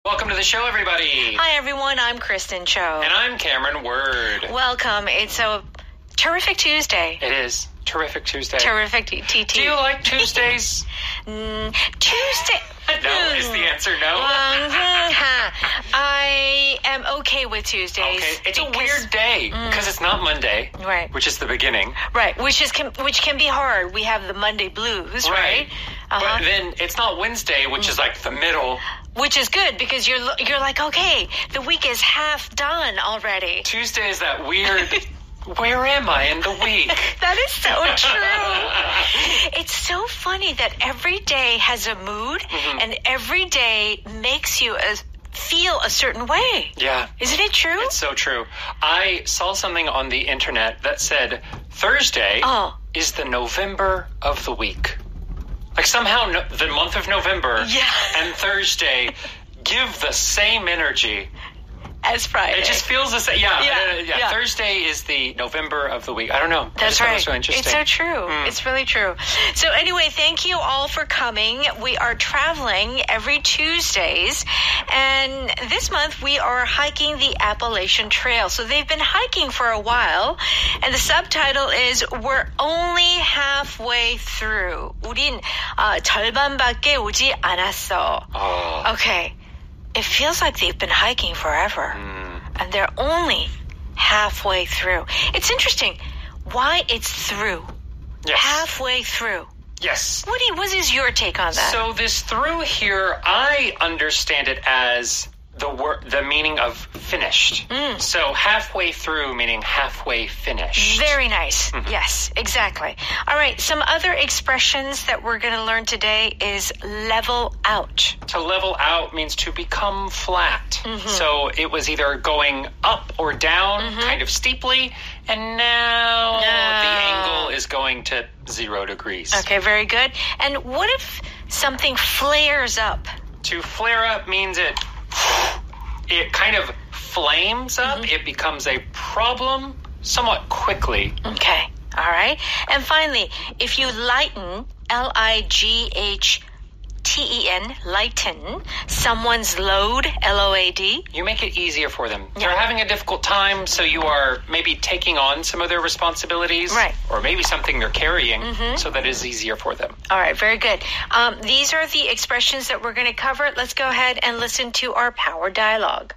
Welcome to the show, everybody. Hi, everyone. I'm Kristen Cho. And I'm Cameron Word. Welcome. It's a terrific Tuesday. It is. Terrific Tuesday. Terrific TT. Do you like Tuesdays? Tuesday. No, is the answer no? I am okay with Tuesdays. Okay. It's a weird day because it's not Monday, right? Which is the beginning, right? Which can be hard. We have the Monday blues, right? But then it's not Wednesday, which is like the middle. Which is good because you're like, okay, the week is half done already. Tuesday is that weird. Where am I in the week? That is so true. It's so funny that every day has a mood and every day makes you feel a certain way. Yeah. Isn't it true? It's so true. I saw something on the internet that said Thursday is the November of the week. Like somehow the month of November and Thursday give the same energy as Friday. It just feels the same. Yeah. Thursday is the November of the week. I don't know. That's right. That's really interesting. It's so true. It's really true. So anyway, thank you all for coming. We are traveling every Tuesdays. And this month we are hiking the Appalachian Trail. So they've been hiking for a while. And the subtitle is We're Only Halfway Through. 우린 절반밖에 오지 않았어. Okay. It feels like they've been hiking forever, and they're only halfway through. It's interesting why it's through. Yes. Halfway through. Yes. What is your take on that? So this through here, I understand it as the meaning of finished. So halfway through meaning halfway finished. Very nice. Yes, exactly. All right, some other expressions that we're going to learn today is level out. To level out means to become flat. So it was either going up or down kind of steeply, and now the angle is going to 0 degrees. Okay, very good. And what if something flares up? To flare up means it kind of flames up. It becomes a problem somewhat quickly. Okay. All right. And finally, if you lighten, Lighthen, lighten someone's load, Load. You make it easier for them. They're having a difficult time, so you are maybe taking on some of their responsibilities. Right. Or maybe something they're carrying, so that is easier for them. All right, very good. These are the expressions that we're going to cover. Let's go ahead and listen to our power dialogue.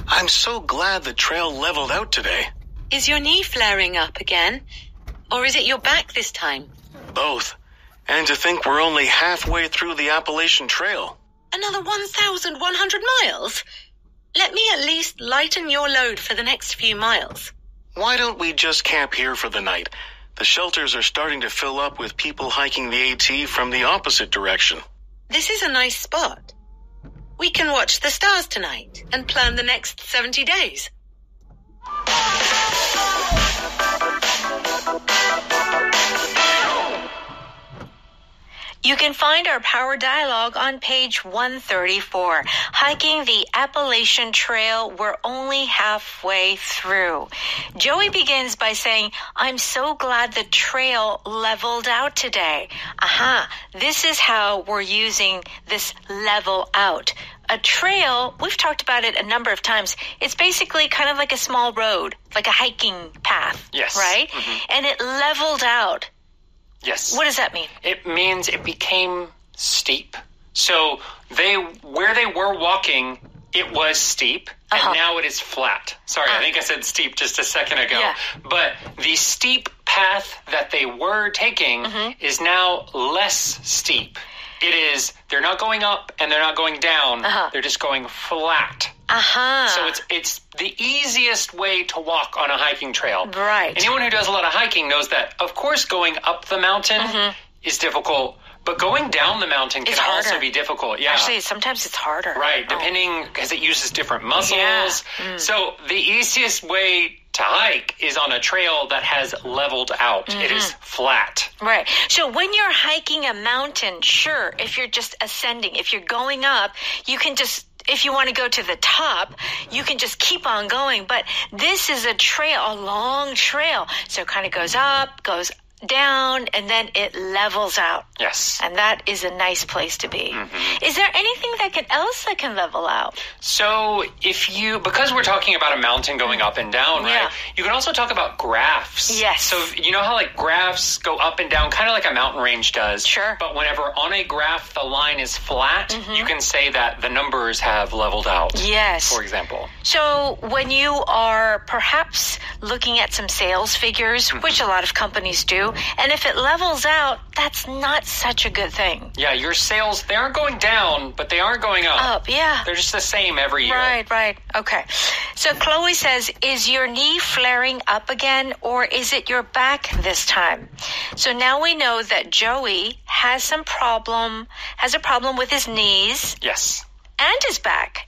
I'm so glad the trail leveled out today. Is your knee flaring up again? Or is it your back this time? Both. And to think we're only halfway through the Appalachian Trail. Another 1,100 miles? Let me at least lighten your load for the next few miles. Why don't we just camp here for the night? The shelters are starting to fill up with people hiking the AT from the opposite direction. This is a nice spot. We can watch the stars tonight and plan the next 70 days. You can find our power dialogue on page 134. Hiking the Appalachian Trail, we're only halfway through. Joey begins by saying, I'm so glad the trail leveled out today. This is how we're using this level out. A trail, we've talked about it a number of times. It's basically kind of like a small road, like a hiking path. Yes. Right? And it leveled out. Yes. What does that mean? It means it became steep. So where they were walking, it was steep, and now it is flat. Sorry, I think I said steep just a second ago. Yeah. But the steep path that they were taking is now less steep. They're not going up and they're not going down. They're just going flat. So it's the easiest way to walk on a hiking trail. Right. Anyone who does a lot of hiking knows that, of course, going up the mountain is difficult, but going down the mountain can also be difficult. Yeah. Actually, sometimes it's harder. Right, depending, because it uses different muscles. So the easiest way to hike is on a trail that has leveled out. It is flat. Right. So when you're hiking a mountain, sure, if you're just ascending, if you're going up, you can just, if you want to go to the top, you can just keep on going. But this is a trail, a long trail. So it kind of goes up, goes down, and then it levels out. Yes. And that is a nice place to be. Is there anything else that can level out? So because we're talking about a mountain going up and down, right? You can also talk about graphs. Yes. So you know how like graphs go up and down, kind of like a mountain range does. Sure. But whenever on a graph the line is flat, you can say that the numbers have leveled out. Yes. For example. So when you are perhaps looking at some sales figures, which a lot of companies do, and if it levels out, that's not such a good thing. Yeah, your sales, they aren't going down, but they aren't going up. Up, yeah. They're just the same every year. Right. Okay. So Chloe says, is your knee flaring up again, or is it your back this time? So now we know that Joey has a problem with his knees. Yes. And his back.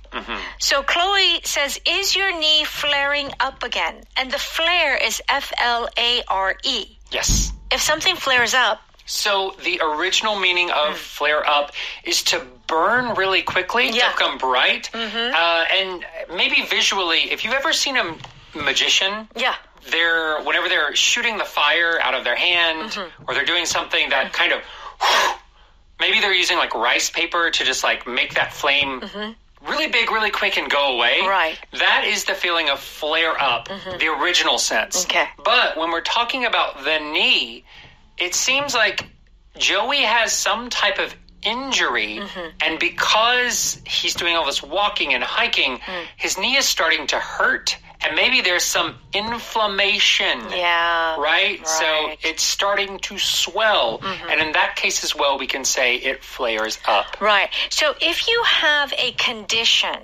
So Chloe says, is your knee flaring up again? And the flare is Flare. Yes. If something flares up. So the original meaning of flare up is to burn really quickly, to become bright. And maybe visually, if you've ever seen a magician, whenever they're shooting the fire out of their hand, or they're doing something that kind of, maybe they're using like rice paper to just like make that flame really big, really quick and go away. Right. That is the feeling of flare up, the original sense. Okay. But when we're talking about the knee, it seems like Joey has some type of injury, and because he's doing all this walking and hiking, his knee is starting to hurt, and maybe there's some inflammation. Yeah. Right? So it's starting to swell, and in that case as well, we can say it flares up. Right. So if you have a condition,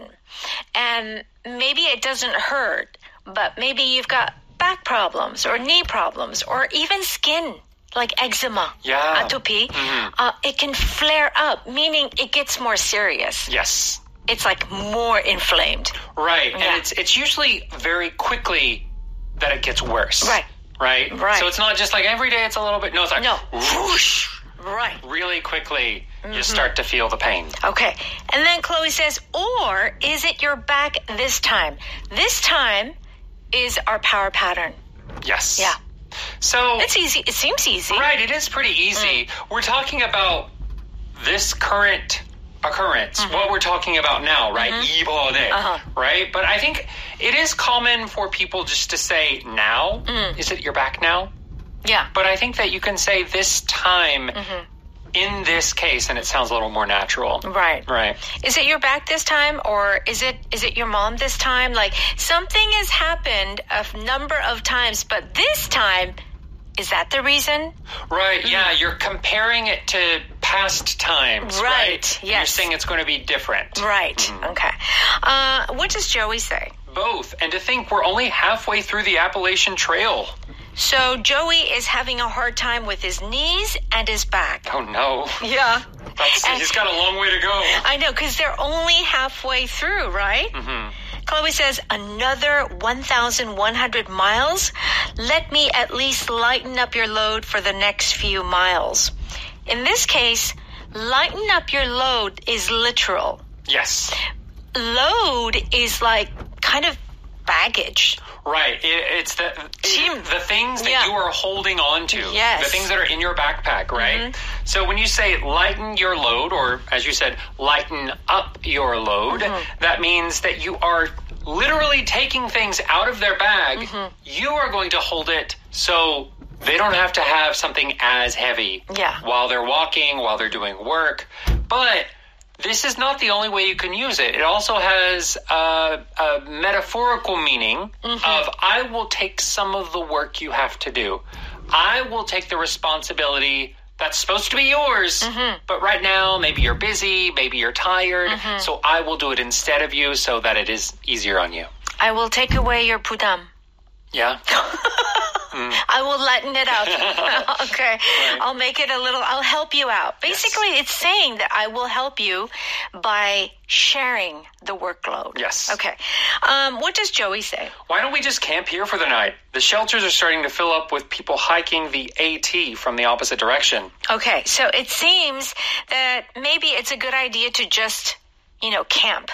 and maybe it doesn't hurt, but maybe you've got back problems or knee problems or even skin, like eczema, atopy, it can flare up, meaning it gets more serious. Yes. It's like more inflamed. Right. And it's usually very quickly that it gets worse. Right. So it's not just like every day it's a little bit. No, it's like whoosh. Right. Really quickly you start to feel the pain. Okay. And then Chloe says, or is it your back this time? This time is our power pattern. Yes. Yeah. So it's easy. It seems easy. Right. It is pretty easy. We're talking about this current occurrence, what we're talking about now, right? Right? But I think it is common for people just to say now. Is it your back now? Yeah. But I think that you can say this time in this case, and it sounds a little more natural. Right. Is it your back this time, or is it your mom this time? Like, something has happened a number of times, but this time, is that the reason? Right, yeah. You're comparing it to past times, right? Yes. You're saying it's going to be different. Right, okay. What does Joey say? Both. And to think we're only halfway through the Appalachian Trail. So Joey is having a hard time with his knees and his back. Oh, no. Yeah. He's got a long way to go. I know, because they're only halfway through, right? Chloe says, another 1,100 miles? Let me at least lighten up your load for the next few miles. In this case, lighten up your load is literal. Yes. Load is like kind of baggage. Right. It's the things that you are holding on to. Yes. The things that are in your backpack, right? So when you say lighten your load, or as you said, lighten up your load, that means that you are literally taking things out of their bag. You are going to hold it so they don't have to have something as heavy while they're walking, while they're doing work. But this is not the only way you can use it. It also has a metaphorical meaning of I will take some of the work you have to do. I will take the responsibility that's supposed to be yours, but right now maybe you're busy, maybe you're tired, so I will do it instead of you so that it is easier on you. I will take away your budam. Yeah. I will lighten it up. Okay. Right. I'll make it I'll help you out. Basically, it's saying that I will help you by sharing the workload. Yes. Okay. What does Joey say? Why don't we just camp here for the night? The shelters are starting to fill up with people hiking the AT from the opposite direction. Okay. So it seems that maybe it's a good idea to just camp.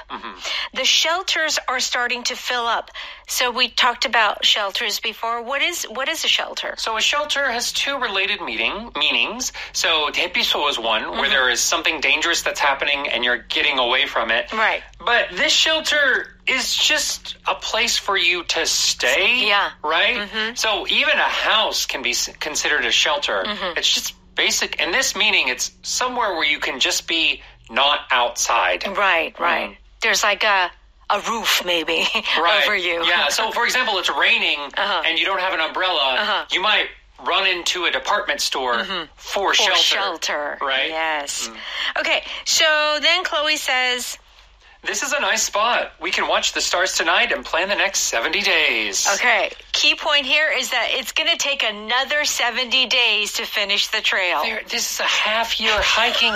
The shelters are starting to fill up. So we talked about shelters before. What is a shelter? So a shelter has two related meanings. So 대피소 is one, where there is something dangerous that's happening and you're getting away from it. Right. But this shelter is just a place for you to stay. Yeah. Right? So even a house can be considered a shelter. It's just basic. In this meaning, it's somewhere where you can just be not outside. Right. There's like a roof maybe over you. Yeah. So for example, it's raining and you don't have an umbrella. You might run into a department store for shelter. Right? Yes. Okay. So then Chloe says, this is a nice spot. We can watch the stars tonight and plan the next 70 days. Okay. Key point here is that it's going to take another 70 days to finish the trail. This is a half-year hiking.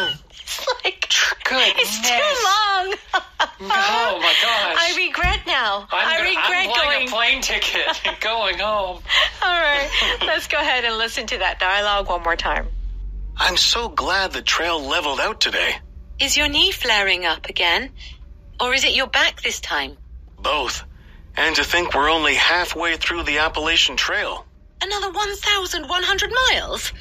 It's too long. Oh, my gosh. I regret now. I regret I'm going. a plane ticket and going home. All right. Let's go ahead and listen to that dialogue one more time. I'm so glad the trail leveled out today. Is your knee flaring up again? Or is it your back this time? Both. And to think we're only halfway through the Appalachian Trail. Another 1,100 miles?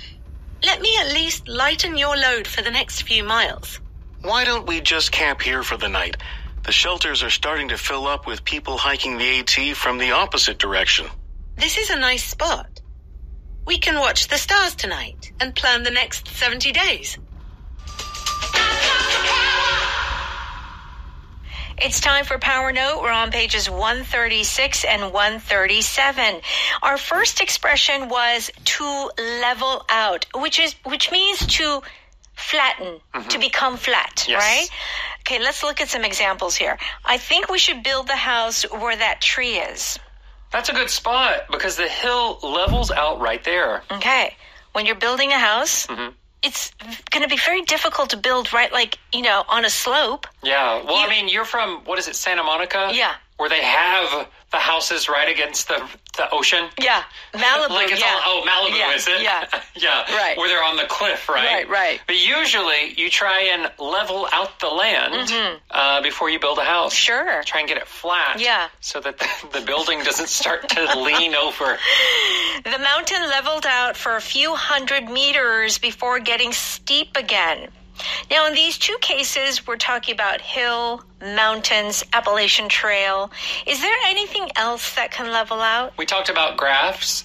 Let me at least lighten your load for the next few miles. Why don't we just camp here for the night? The shelters are starting to fill up with people hiking the AT from the opposite direction. This is a nice spot. We can watch the stars tonight and plan the next 70 days. It's time for Power Note. We're on pages 136 and 137. Our first expression was to level out, which means to flatten, to become flat, right? Okay, let's look at some examples here. I think we should build the house where that tree is. That's a good spot because the hill levels out right there. Okay. When you're building a house, it's going to be very difficult to build right, on a slope. Yeah. Well, I mean, you're from, what is it, Santa Monica? Yeah. Where they have the houses right against the ocean? Yeah. Malibu, Malibu, is it? Yeah. Yeah. Right. Where they're on the cliff, right? Right. But usually you try and level out the land before you build a house. Sure. Try and get it flat. Yeah. So that the building doesn't start to lean over. The mountain leveled out for a few hundred meters before getting steep again. Now, in these two cases, we're talking about hill, mountains, Appalachian Trail. Is there anything else that can level out? We talked about graphs.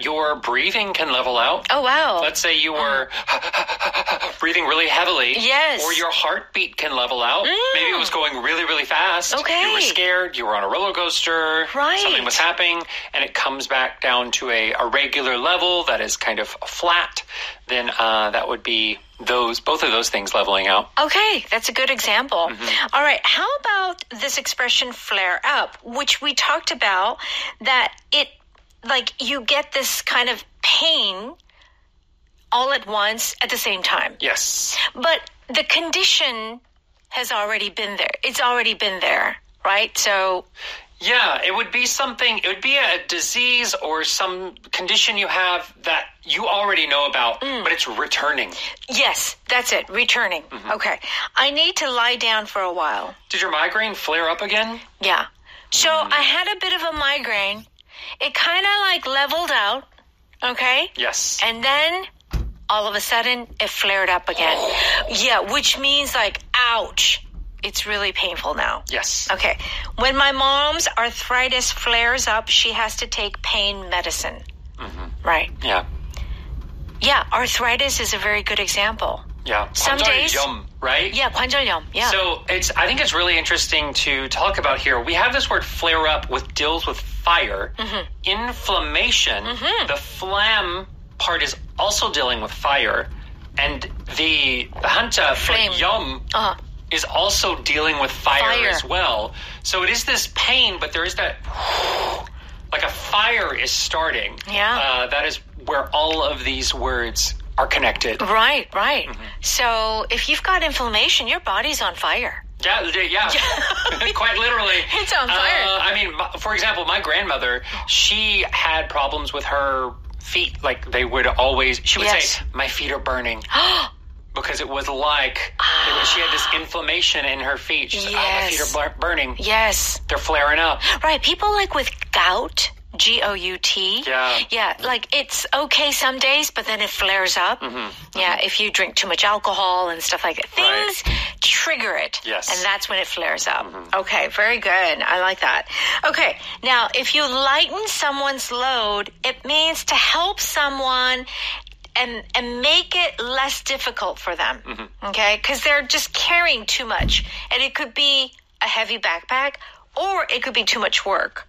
Your breathing can level out. Oh, wow. Let's say you were breathing really heavily. Yes. Or your heartbeat can level out. Maybe it was going really, really fast. Okay. You were scared. You were on a roller coaster. Right. Something was happening. And it comes back down to a regular level that is kind of flat. Then that would be both of those things leveling out. Okay, that's a good example. All right, how about this expression flare up, which we talked about, that you get this kind of pain all at once at the same time. Yes. But the condition has already been there. It's already been there, right? So... Yeah, it would be a disease or some condition you have that you already know about, but it's returning. Yes, that's it, returning. Okay. I need to lie down for a while. Did your migraine flare up again? Yeah. So I had a bit of a migraine. It kind of leveled out, okay? Yes. And then all of a sudden it flared up again. Yeah, which means ouch. It's really painful now. Yes. Okay. When my mom's arthritis flares up, she has to take pain medicine. Right. Yeah. Yeah, arthritis is a very good example. Yeah. Some days, right? Yeah, 관절염. Yeah. So I think it's really interesting to talk about here. We have this word flare up deals with fire. Inflammation, the phlegm part is also dealing with fire. And the hanja for yum is also dealing with fire as well. So it is this pain, but there is that, like a fire is starting. Yeah. That is where all of these words are connected. Right. So if you've got inflammation, your body's on fire. Yeah. Quite literally. It's on fire. For example, my grandmother, she had problems with her feet. She would say, my feet are burning. because it was like she had this inflammation in her feet. She's like, my feet are burning. Yes. They're flaring up. Right. People like with gout, G-O-U-T. Yeah. Yeah, like it's okay some days, but then it flares up. Yeah, if you drink too much alcohol and stuff like that. Things trigger it. Yes. And that's when it flares up. Okay, very good. I like that. Okay, now if you lighten someone's load, it means to help someone and make it less difficult for them. Okay, because they're just carrying too much. And it could be a heavy backpack or it could be too much work.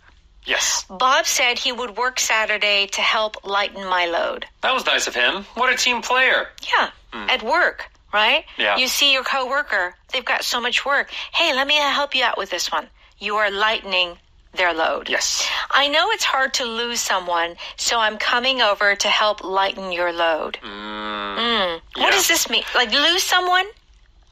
Yes. Bob said he would work Saturday to help lighten my load. That was nice of him. What a team player. Yeah, at work, right? Yeah. You see your coworker, they've got so much work. Hey, let me help you out with this one. You are lightening their load. Yes. I know it's hard to lose someone, so I'm coming over to help lighten your load. What does this mean? Like lose someone?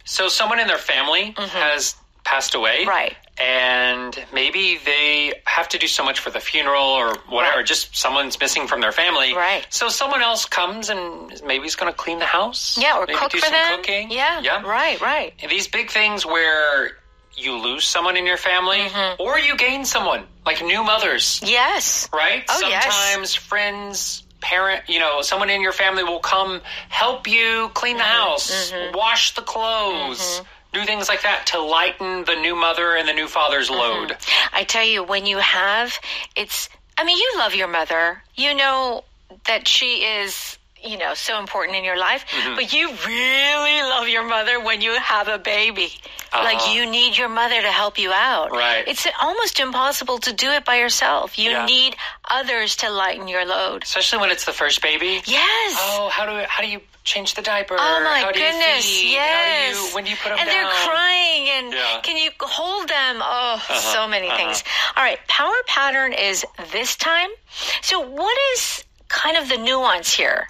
So someone in their family has passed away. Right. And maybe they have to do so much for the funeral or whatever. Just someone's missing from their family. Right. So someone else comes and maybe he's going to clean the house. Yeah, or maybe cook do for some them. Cooking. Yeah. Right. And these big things where you lose someone in your family or you gain someone, like new mothers. Yes. Right? Oh, Sometimes friends, parent, someone in your family will come help you clean the house, wash the clothes. Do things like that to lighten the new mother and the new father's load. I tell you, when you have, you love your mother. You know that she is, so important in your life. But you really love your mother when you have a baby. Like you need your mother to help you out. Right. It's almost impossible to do it by yourself. You need others to lighten your load. Especially when it's the first baby. Yes. Oh, how do you change the diaper? Oh my how do you goodness! feed? Yes. When do you put them and down? And they're crying, and can you hold them? Oh, so many things. All right, power pattern is this time. So what is kind of the nuance here?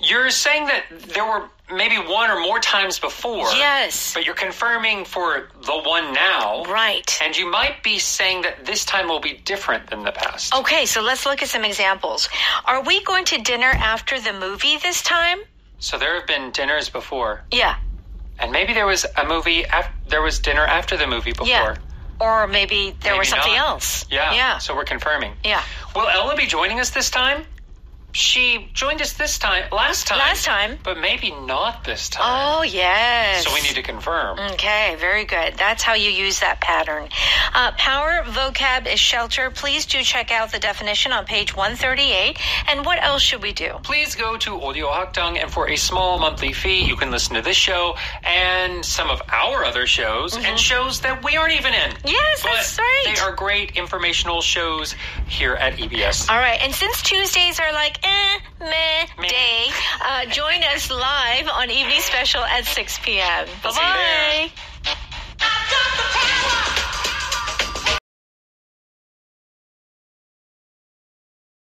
You're saying that there were maybe one or more times before. Yes. But you're confirming for the one now. Right. And you might be saying that this time will be different than the past. Okay, so let's look at some examples. Are we going to dinner after the movie this time? So there have been dinners before. Yeah. And maybe there was there was dinner after the movie before. Yeah. Or maybe there was something not. else. Yeah. So we're confirming. Yeah. Will Ella be joining us this time? She joined us last time. But maybe not this time. Oh, yes. So we need to confirm. Okay, very good. That's how you use that pattern. Power vocab is shelter. Please do check out the definition on page 138. And what else should we do? Please go to Audio Hakdang, and for a small monthly fee, you can listen to this show and some of our other shows and shows that we aren't even in. Yes, that's right. They are great informational shows here at EBS. All right, and since Tuesdays are like day, join us live on Evening Special at 6 p.m. Bye-bye.